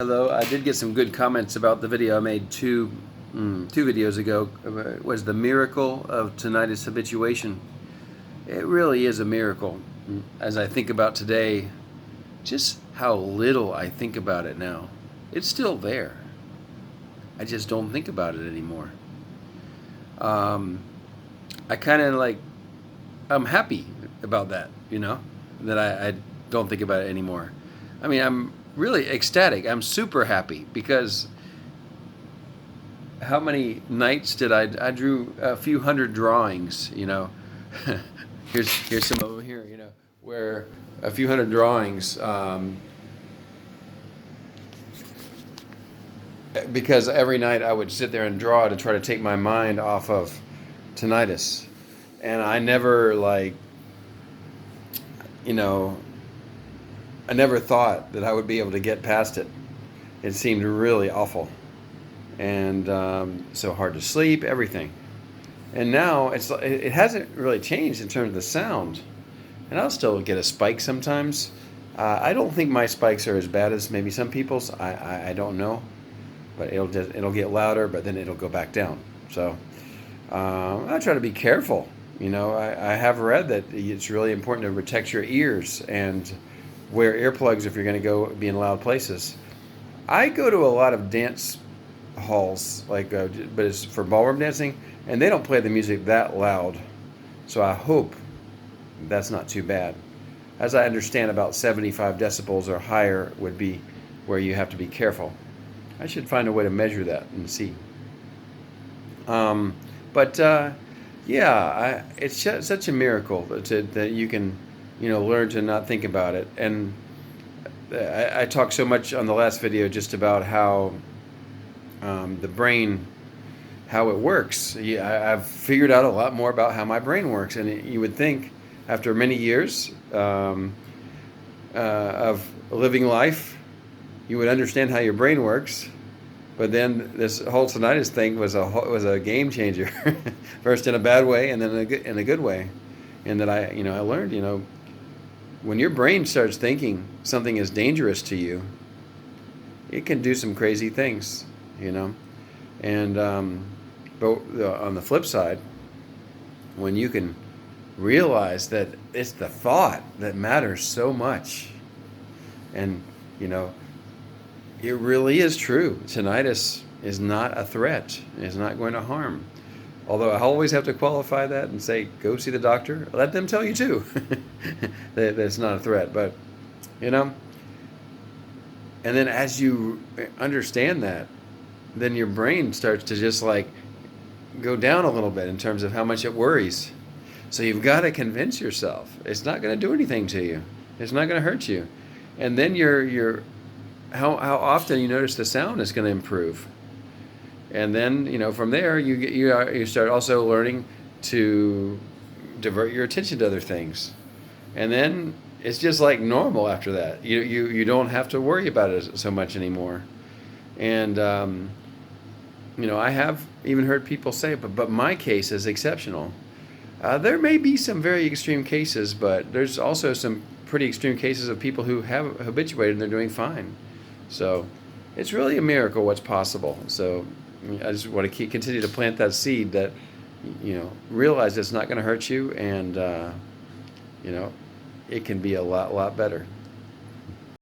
Hello, I did get some good comments about the video I made two videos ago. It was the miracle of tinnitus habituation. It really is a miracle. As I think about today, just how little I think about it now. It's still there. I just don't think about it anymore. I kind of I'm happy about that, that I don't think about it anymore. I mean, I'm really ecstatic. I'm super happy because how many nights did I drew a few hundred drawings, here's some over here, where a few hundred drawings, because every night I would sit there and draw to try to take my mind off of tinnitus. And I never I never thought that I would be able to get past it. It seemed really awful and so hard to sleep, everything. And now it hasn't really changed in terms of the sound. And I'll still get a spike sometimes. I don't think my spikes are as bad as maybe some people's. I don't know, but it'll get louder, but then it'll go back down. So I try to be careful. I have read that it's really important to protect your ears and wear earplugs if you're going to go be in loud places. I go to a lot of dance halls, but it's for ballroom dancing, and they don't play the music that loud. So I hope that's not too bad. As I understand, about 75 decibels or higher would be where you have to be careful. I should find a way to measure that and see. It's just such a miracle that you can learn to not think about it. And I talked so much on the last video just about how the brain, how it works. I've figured out a lot more about how my brain works, and you would think after many years of living life, you would understand how your brain works. But then this whole tinnitus thing was a game changer, first in a bad way and then in a good way. And that I learned, when your brain starts thinking something is dangerous to you, it can do some crazy things, And but on the flip side, when you can realize that it's the thought that matters so much, and it really is true. Tinnitus is not a threat. It's not going to harm. Although I always have to qualify that and say, go see the doctor. Let them tell you too that it's not a threat. But, and then as you understand that, then your brain starts to just go down a little bit in terms of how much it worries. So you've got to convince yourself it's not going to do anything to you. It's not going to hurt you. And then how often you notice the sound is going to improve. And then, from there, you start also learning to divert your attention to other things. And then it's just like normal after that. You don't have to worry about it so much anymore. And, I have even heard people say, but my case is exceptional. There may be some very extreme cases, but there's also some pretty extreme cases of people who have habituated and they're doing fine. So it's really a miracle what's possible. So I just want to continue to plant that seed that, realize it's not going to hurt you, and, it can be a lot better.